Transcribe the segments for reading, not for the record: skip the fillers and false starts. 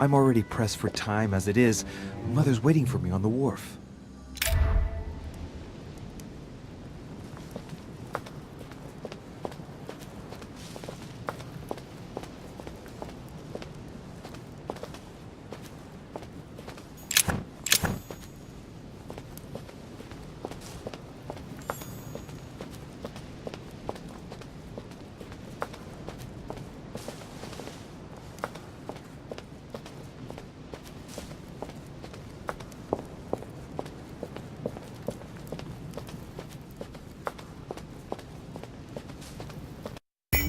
I'm already pressed for time as it is. Mother's waiting for me on the wharf.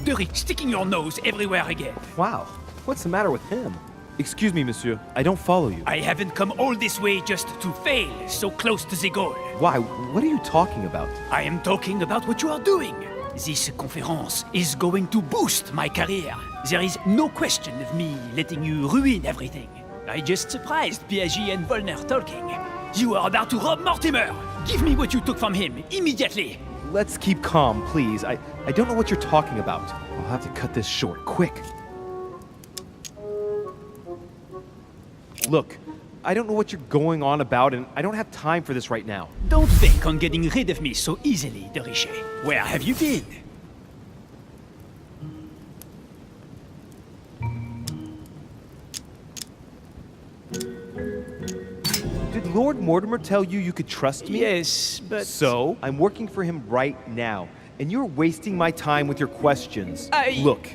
De Richet, sticking your nose everywhere again. Wow, what's the matter with him? Excuse me, monsieur, I don't follow you. I haven't come all this way just to fail so close to the goal. Why? What are you talking about? I am talking about what you are doing. This conference is going to boost my career. There is no question of me letting you ruin everything. I just surprised Piaget and Volner talking. You are about to rob Mortimer. Give me what you took from him, immediately. Let's keep calm, please. I don't know what you're talking about. I'll have to cut this short, quick. Look, I don't know what you're going on about, and I don't have time for this right now. Don't think on getting rid of me so easily, De Richet. Where have you been? Did Lord Mortimer tell you you could trust me? Yes, but... So, I'm working for him right now, and you're wasting my time with your questions. Look,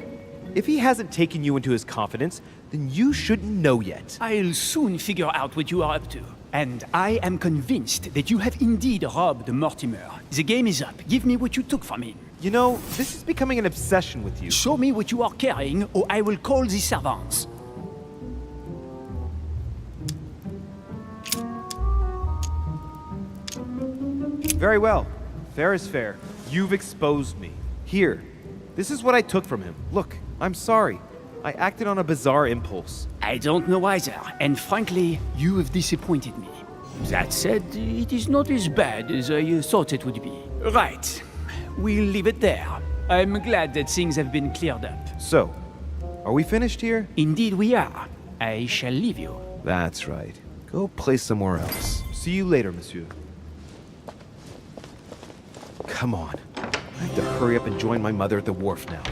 if he hasn't taken you into his confidence, then you shouldn't know yet. I'll soon figure out what you are up to. And I am convinced that you have indeed robbed Mortimer. The game is up. Give me what you took from him. You know, this is becoming an obsession with you. Show me what you are carrying, or I will call the servants. Very well. Fair is fair. You've exposed me. Here. This is what I took from him. Look, I'm sorry. I acted on a bizarre impulse. I don't know either, and frankly, you have disappointed me. That said, it is not as bad as I thought it would be. Right. We'll leave it there. I'm glad that things have been cleared up. So, are we finished here? Indeed we are. I shall leave you. That's right. Go play somewhere else. See you later, monsieur. Come on. I have to hurry up and join my mother at the wharf now.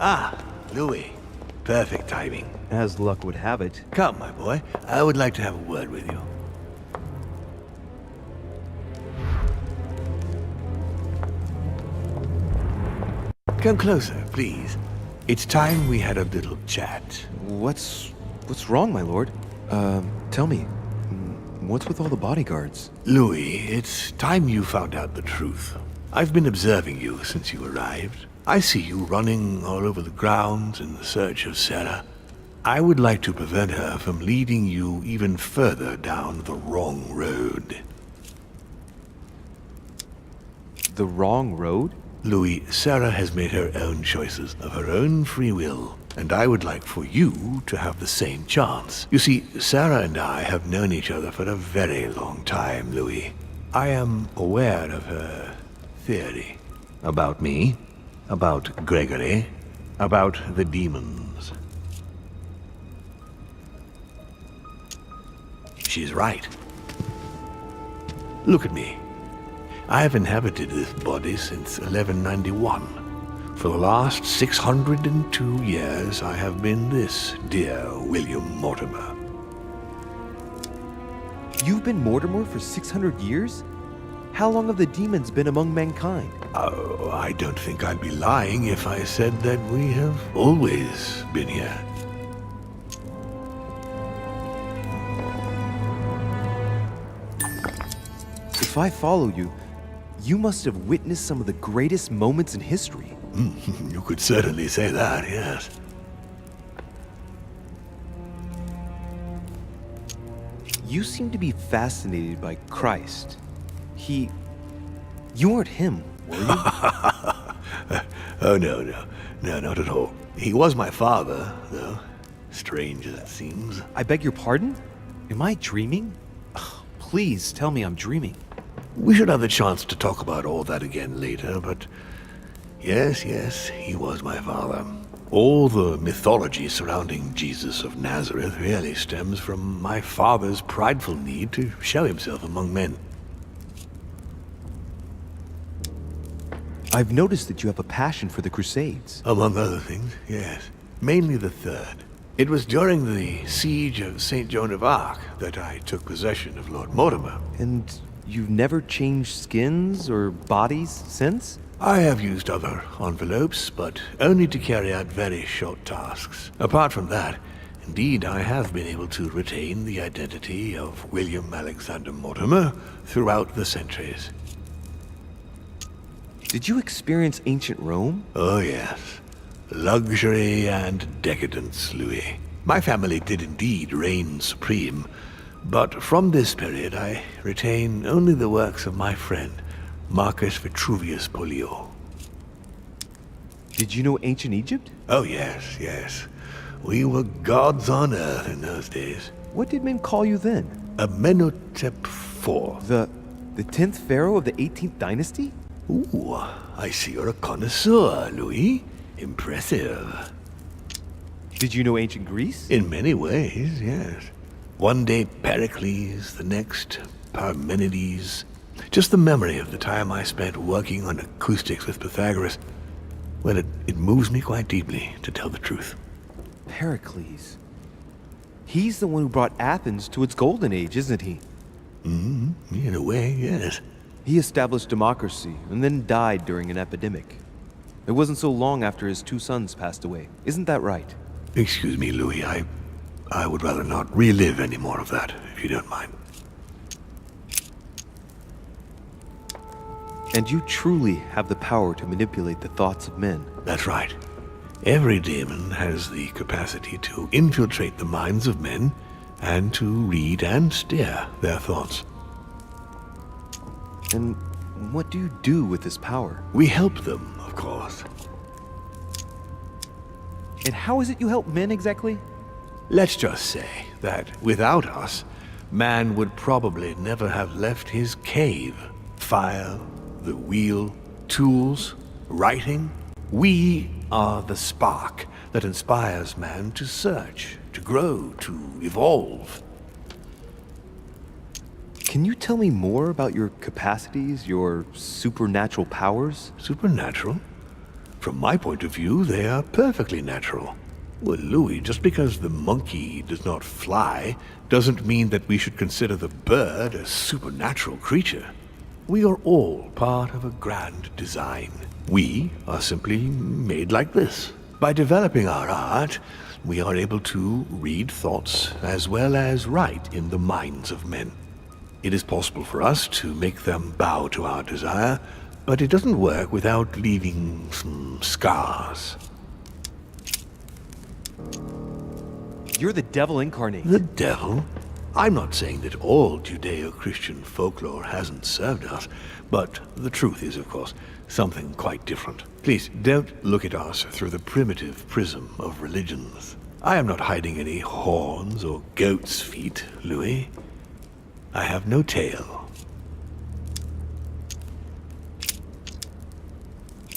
Ah, Louis. Perfect timing. As luck would have it. Come, my boy. I would like to have a word with you. Come closer, please. It's time we had a little chat. What's wrong, my lord? Tell me. What's with all the bodyguards? Louis, it's time you found out the truth. I've been observing you since you arrived. I see you running all over the grounds in search of Sarah. I would like to prevent her from leading you even further down the wrong road. The wrong road? Louis, Sarah has made her own choices of her own free will, and I would like for you to have the same chance. You see, Sarah and I have known each other for a very long time, Louis. I am aware of her theory. About me, about Gregory, about the demons. She's right. Look at me. I have inhabited this body since 1191. For the last 602 years, I have been this dear William Mortimer. You've been Mortimer for 600 years? How long have the demons been among mankind? Oh, I don't think I'd be lying if I said that we have always been here. If I follow you, you must have witnessed some of the greatest moments in history. You could certainly say that, yes. You seem to be fascinated by Christ. You weren't him, were you? Oh, no, not at all. He was my father, though. Strange as it seems. I beg your pardon? Am I dreaming? Ugh, please tell me I'm dreaming. We should have the chance to talk about all that again later, but yes, he was my father. All the mythology surrounding Jesus of Nazareth really stems from my father's prideful need to show himself among men. I've noticed that you have a passion for the Crusades. Among other things, yes. Mainly the third. It was during the siege of St. Joan of Arc that I took possession of Lord Mortimer. And you've never changed skins or bodies since? I have used other envelopes, but only to carry out very short tasks. Apart from that, indeed, I have been able to retain the identity of William Alexander Mortimer throughout the centuries. Did you experience ancient Rome? Oh, yes. Luxury and decadence, Louis. My family did indeed reign supreme, but from this period I retain only the works of my friend, Marcus Vitruvius Pollio. Did you know ancient Egypt? Oh, yes. We were gods on earth in those days. What did men call you then? Amenhotep IV. The 10th pharaoh of the 18th dynasty? Ooh, I see you're a connoisseur, Louis. Impressive. Did you know ancient Greece? In many ways, yes. One day Pericles, the next Parmenides. Just the memory of the time I spent working on acoustics with Pythagoras, well, it moves me quite deeply, to tell the truth. Pericles. He's the one who brought Athens to its golden age, isn't he? In a way, yes. He established democracy and then died during an epidemic. It wasn't so long after his 2 sons passed away. Isn't that right? Excuse me, Louis. I would rather not relive any more of that, if you don't mind. And you truly have the power to manipulate the thoughts of men. That's right. Every demon has the capacity to infiltrate the minds of men and to read and steer their thoughts. And what do you do with this power? We help them, of course. And how is it you help men exactly? Let's just say that without us, man would probably never have left his cave. Fire, the wheel, tools, writing. We are the spark that inspires man to search, to grow, to evolve. Can you tell me more about your capacities, your supernatural powers? Supernatural? From my point of view, they are perfectly natural. Well, Louis, just because the monkey does not fly doesn't mean that we should consider the bird a supernatural creature. We are all part of a grand design. We are simply made like this. By developing our art, we are able to read thoughts as well as write in the minds of men. It is possible for us to make them bow to our desire, but it doesn't work without leaving some scars. You're the devil incarnate. The devil? I'm not saying that all Judeo-Christian folklore hasn't served us, but the truth is, of course, something quite different. Please, don't look at us through the primitive prism of religions. I am not hiding any horns or goat's feet, Louis. I have no tail.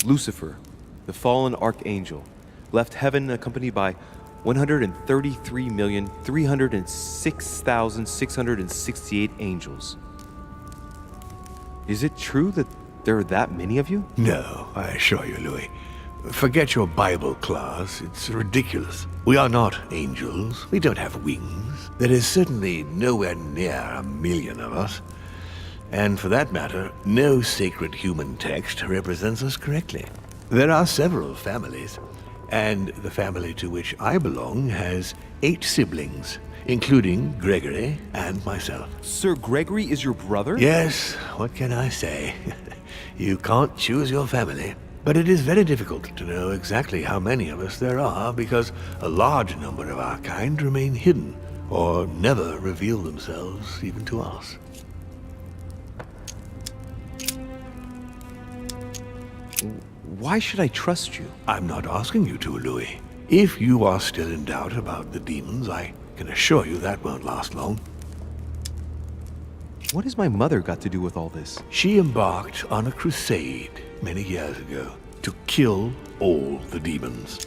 Lucifer, the fallen archangel, left heaven accompanied by 133,306,668 angels. Is it true that there are that many of you? No, I assure you, Louis. Forget your Bible class. It's ridiculous. We are not angels. We don't have wings. There is certainly nowhere near 1,000,000 of us. And for that matter, no sacred human text represents us correctly. There are several families, and the family to which I belong has 8 siblings, including Gregory and myself. Sir Gregory is your brother? Yes, what can I say? You can't choose your family. But it is very difficult to know exactly how many of us there are because a large number of our kind remain hidden or never reveal themselves even to us. Why should I trust you? I'm not asking you to, Louis. If you are still in doubt about the demons, I can assure you that won't last long. What has my mother got to do with all this? She embarked on a crusade many years ago to kill all the demons.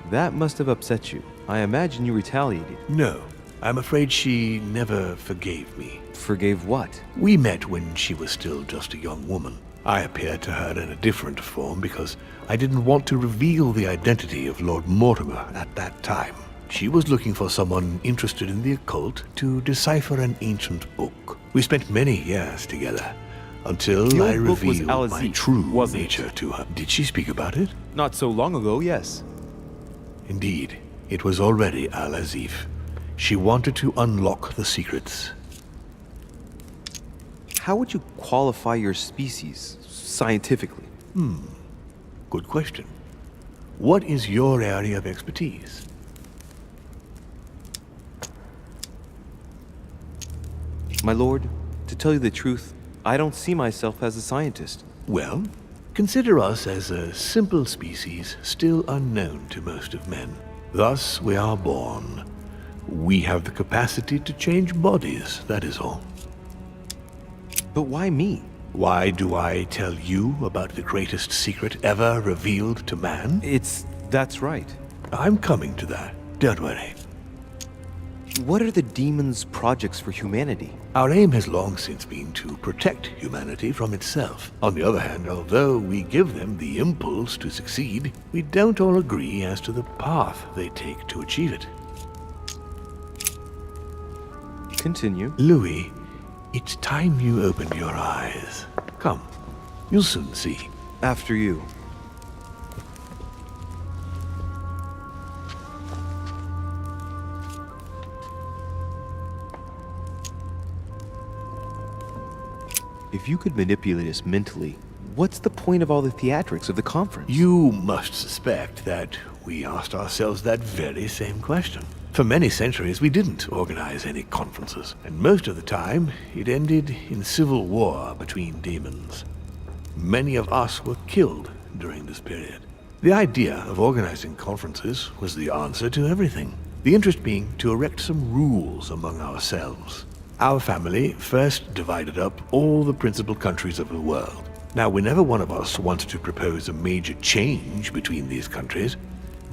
That must have upset you. I imagine you retaliated. No, I'm afraid she never forgave me. Forgave what? We met when she was still just a young woman. I appeared to her in a different form because I didn't want to reveal the identity of Lord Mortimer at that time. She was looking for someone interested in the occult to decipher an ancient book. We spent many years together until The I old book was revealed my Al-Aziz, true wasn't it? nature to her. Did she speak about it? Not so long ago, yes. Indeed, it was already Al-Aziz. She wanted to unlock the secrets. How would you qualify your species scientifically? Good question. What is your area of expertise? My lord, to tell you the truth, I don't see myself as a scientist. Well, consider us as a simple species still unknown to most of men. Thus we are born. We have the capacity to change bodies, that is all. But why me? Why do I tell you about the greatest secret ever revealed to man? That's right. I'm coming to that, don't worry. What are the demons' projects for humanity? Our aim has long since been to protect humanity from itself. On the other hand, although we give them the impulse to succeed, we don't all agree as to the path they take to achieve it. Continue. Louis, it's time you opened your eyes. Come, you'll soon see. After you. If you could manipulate us mentally, what's the point of all the theatrics of the conference? You must suspect that we asked ourselves that very same question. For many centuries, we didn't organize any conferences, and most of the time, it ended in civil war between demons. Many of us were killed during this period. The idea of organizing conferences was the answer to everything, the interest being to erect some rules among ourselves. Our family first divided up all the principal countries of the world. Now, whenever one of us wanted to propose a major change between these countries,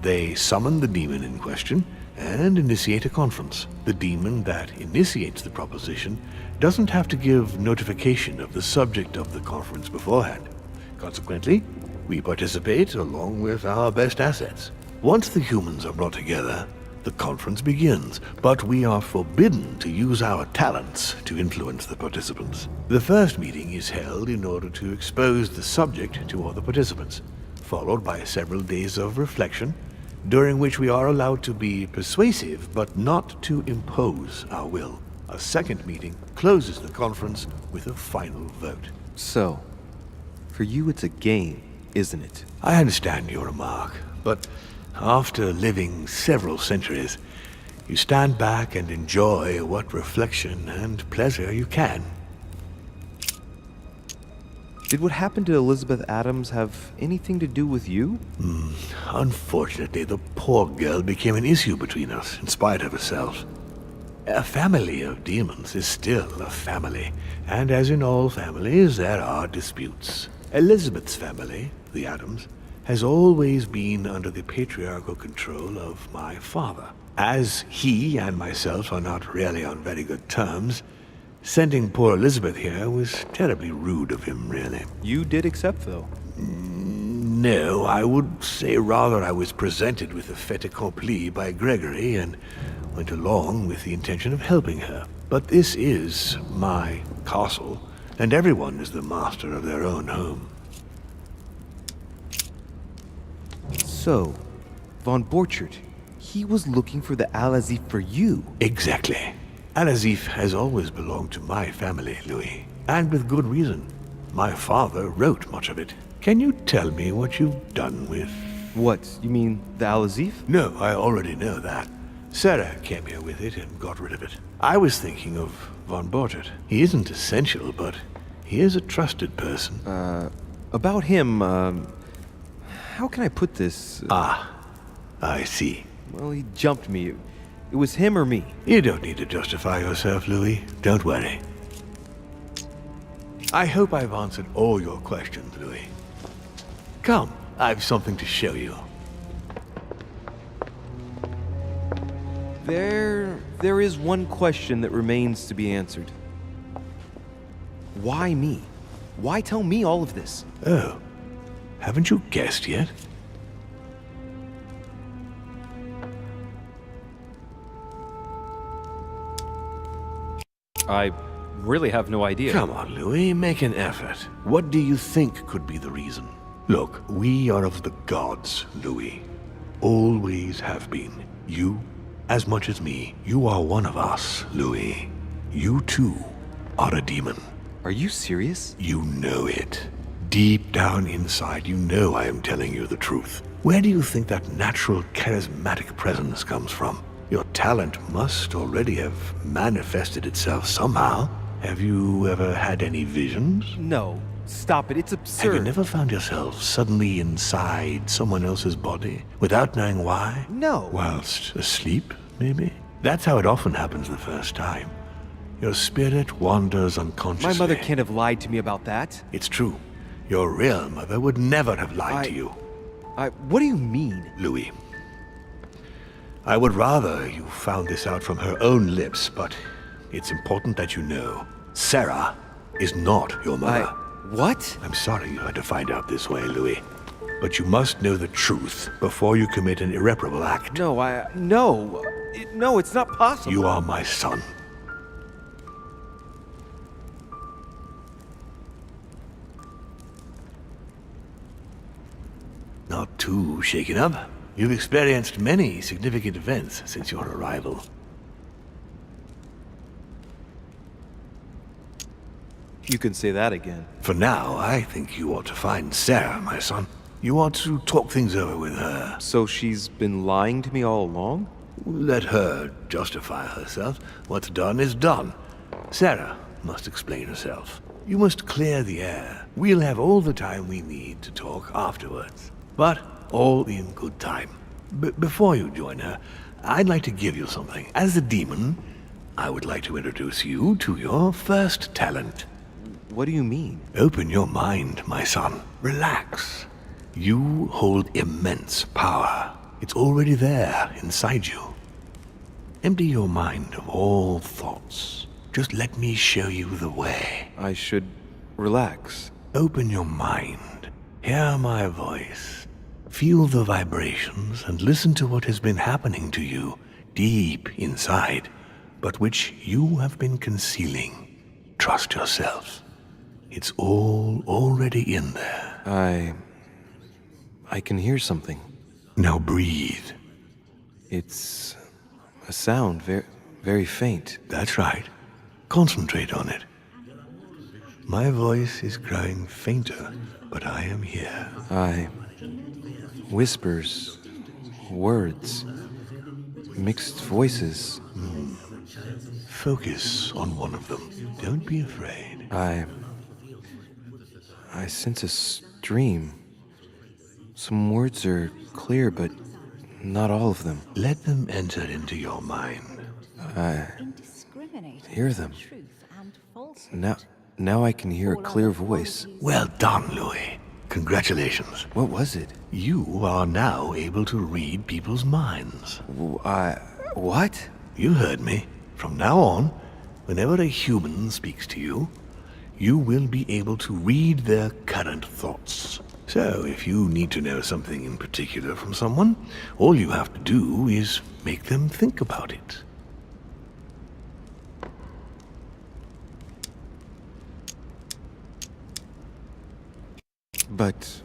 they summon the demon in question and initiate a conference. The demon that initiates the proposition doesn't have to give notification of the subject of the conference beforehand. Consequently, we participate along with our best assets. Once the humans are brought together, the conference begins, but we are forbidden to use our talents to influence the participants. The first meeting is held in order to expose the subject to all the participants, followed by several days of reflection, during which we are allowed to be persuasive but not to impose our will. A second meeting closes the conference with a final vote. So, for you it's a game, isn't it? I understand your remark, but after living several centuries, you stand back and enjoy what reflection and pleasure you can. Did what happened to Elizabeth Adams have anything to do with you? Unfortunately, the poor girl became an issue between us, in spite of herself. A family of demons is still a family, and as in all families, there are disputes. Elizabeth's family, the Adams, has always been under the patriarchal control of my father. As he and myself are not really on very good terms, sending poor Elizabeth here was terribly rude of him, really. You did accept, though. No, I would say rather I was presented with a fait accompli by Gregory and went along with the intention of helping her. But this is my castle, and everyone is the master of their own home. So, von Borchert, he was looking for the Al-Azif for you. Exactly. Al-Azif has always belonged to my family, Louis. And with good reason. My father wrote much of it. Can you tell me what you've done with... What, you mean the Al-Azif? No, I already know that. Sarah came here with it and got rid of it. I was thinking of von Borchert. He isn't essential, but he is a trusted person. About him, how can I put this? I see. Well, he jumped me. It was him or me. You don't need to justify yourself, Louis. Don't worry. I hope I've answered all your questions, Louis. Come, I've something to show you. There is one question that remains to be answered. Why me? Why tell me all of this? Oh, haven't you guessed yet? I really have no idea. Come on, Louis, make an effort. What do you think could be the reason? Look, we are of the gods, Louis. Always have been. You, as much as me. You are one of us, Louis. You too are a demon. Are you serious? You know it. Deep down inside, you know I am telling you the truth. Where do you think that natural, charismatic presence comes from? Your talent must already have manifested itself somehow. Have you ever had any visions? No. Stop it. It's absurd. Have you never found yourself suddenly inside someone else's body without knowing why? No. Whilst asleep, maybe? That's how it often happens the first time. Your spirit wanders unconsciously. My mother can't have lied to me about that. It's true. Your real mother would never have lied to you. What do you mean? Louis, I would rather you found this out from her own lips, but it's important that you know. Sarah is not your mother. What? I'm sorry you had to find out this way, Louis. But you must know the truth before you commit an irreparable act. No, no, it's not possible. You are my son. Not too shaken up. You've experienced many significant events since your arrival. You can say that again. For now, I think you ought to find Sarah, my son. You ought to talk things over with her. So she's been lying to me all along? Let her justify herself. What's done is done. Sarah must explain herself. You must clear the air. We'll have all the time we need to talk afterwards. But all in good time. Before you join her, I'd like to give you something. As a demon, I would like to introduce you to your first talent. What do you mean? Open your mind, my son. Relax. You hold immense power. It's already there, inside you. Empty your mind of all thoughts. Just let me show you the way. I should relax. Open your mind. Hear my voice. Feel the vibrations and listen to what has been happening to you deep inside, but which you have been concealing. Trust yourself. It's all already in there. I can hear something. Now breathe. It's a sound, very faint. That's right. Concentrate on it. My voice is growing fainter, but I am here. Whispers, words, mixed voices. Focus on one of them. Don't be afraid. I sense a stream. Some words are clear, but not all of them. Let them enter into your mind. Hear them. Now I can hear a clear voice. Well done, Louis. Congratulations. What was it? You are now able to read people's minds. What? You heard me. From now on, whenever a human speaks to you, you will be able to read their current thoughts. So, if you need to know something in particular from someone, all you have to do is make them think about it. But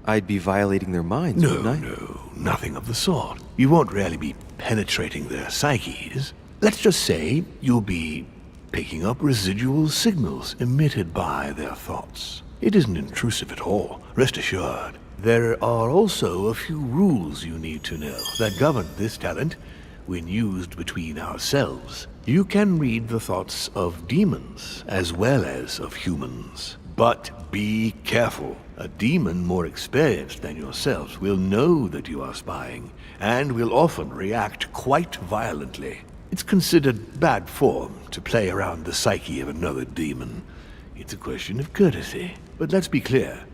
I'd be violating their minds, wouldn't I? No, nothing of the sort. You won't really be penetrating their psyches. Let's just say you'll be picking up residual signals emitted by their thoughts. It isn't intrusive at all, rest assured. There are also a few rules you need to know that govern this talent when used between ourselves. You can read the thoughts of demons as well as of humans. But be careful. A demon more experienced than yourself will know that you are spying and will often react quite violently. It's considered bad form to play around the psyche of another demon. It's a question of courtesy. But let's be clear.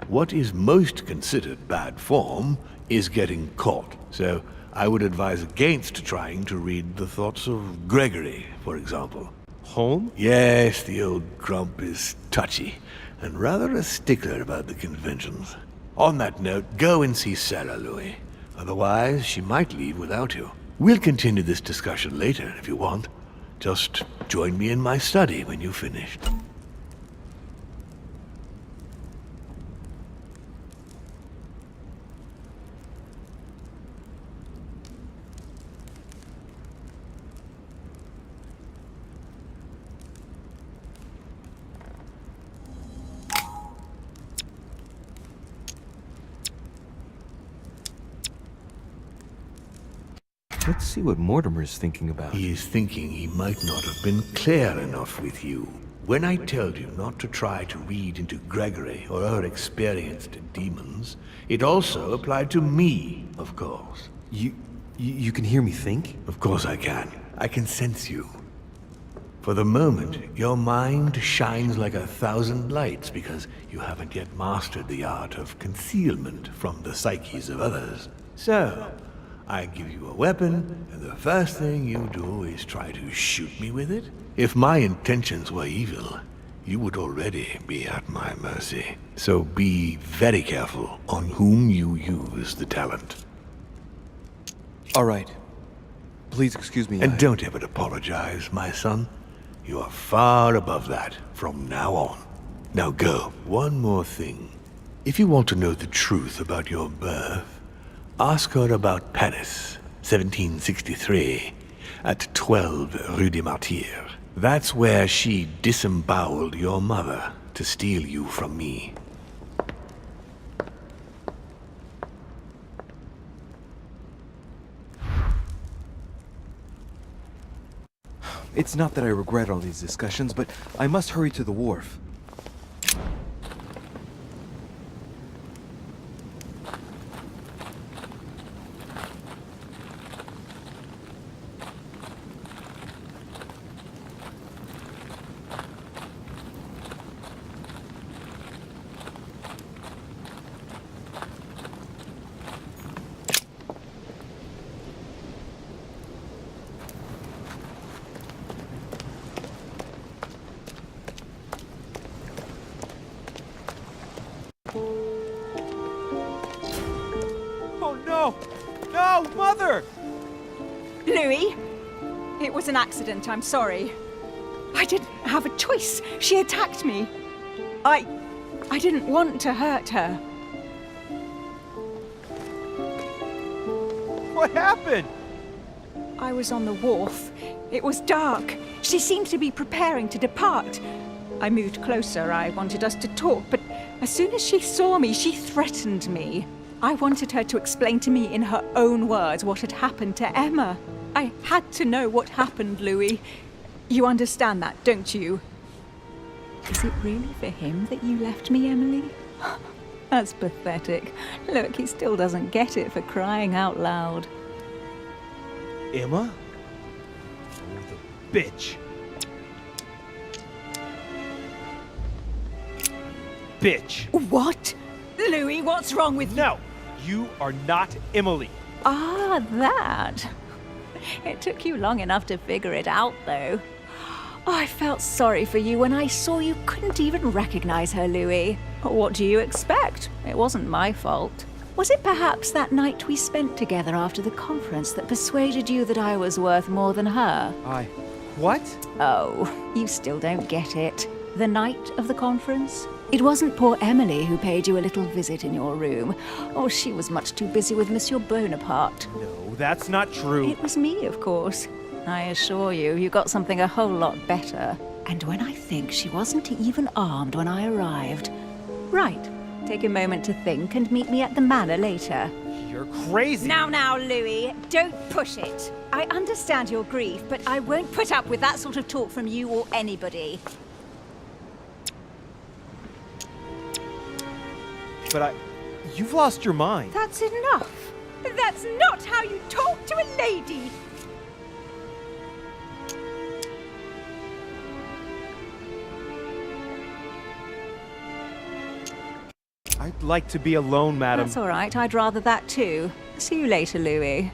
What is most considered bad form is getting caught. So I would advise against trying to read the thoughts of Gregory, for example. Home? Yes, the old grump is touchy and rather a stickler about the conventions. On that note, go and see Sarah, Louis. Otherwise, she might leave without you. We'll continue this discussion later if you want. Just join me in my study when you've finished. Let's see what Mortimer's thinking about. He is thinking he might not have been clear enough with you. When I told you not to try to read into Gregory or her experienced demons, it also applied to me, of course. You can hear me think? Of course I can. I can sense you. For the moment, your mind shines like 1,000 lights because you haven't yet mastered the art of concealment from the psyches of others. So, I give you a weapon, and the first thing you do is try to shoot me with it? If my intentions were evil, you would already be at my mercy. So be very careful on whom you use the talent. All right. Please excuse me. And don't ever apologize, my son. You are far above that from now on. Now go. One more thing. If you want to know the truth about your birth, ask her about Paris, 1763, at 12 Rue de Martyr. That's where she disemboweled your mother to steal you from me. It's not that I regret all these discussions, but I must hurry to the wharf. No! No, Mother! Louis, it was an accident, I'm sorry. I didn't have a choice. She attacked me. I didn't want to hurt her. What happened? I was on the wharf. It was dark. She seemed to be preparing to depart. I moved closer. I wanted us to talk, but as soon as she saw me, she threatened me. I wanted her to explain to me in her own words what had happened to Emma. I had to know what happened, Louis. You understand that, don't you? Is it really for him that you left me, Emily? That's pathetic. Look, he still doesn't get it, for crying out loud. Emma? Oh, the bitch. Bitch. What? Louis, what's wrong with you? No, you are not Emily. Ah, that. It took you long enough to figure it out, though. Oh, I felt sorry for you when I saw you couldn't even recognize her, Louis. What do you expect? It wasn't my fault. Was it perhaps that night we spent together after the conference that persuaded you that I was worth more than her? What? Oh, you still don't get it. The night of the conference? It wasn't poor Emily who paid you a little visit in your room. Oh, she was much too busy with Monsieur Bonaparte. No, that's not true. It was me, of course. I assure you, you got something a whole lot better. And when I think she wasn't even armed when I arrived. Right. Take a moment to think and meet me at the manor later. You're crazy. Now, Louis, don't push it. I understand your grief, but I won't put up with that sort of talk from you or anybody. But you've lost your mind. That's enough. That's not how you talk to a lady. I'd like to be alone, madam. That's all right. I'd rather that too. See you later, Louis.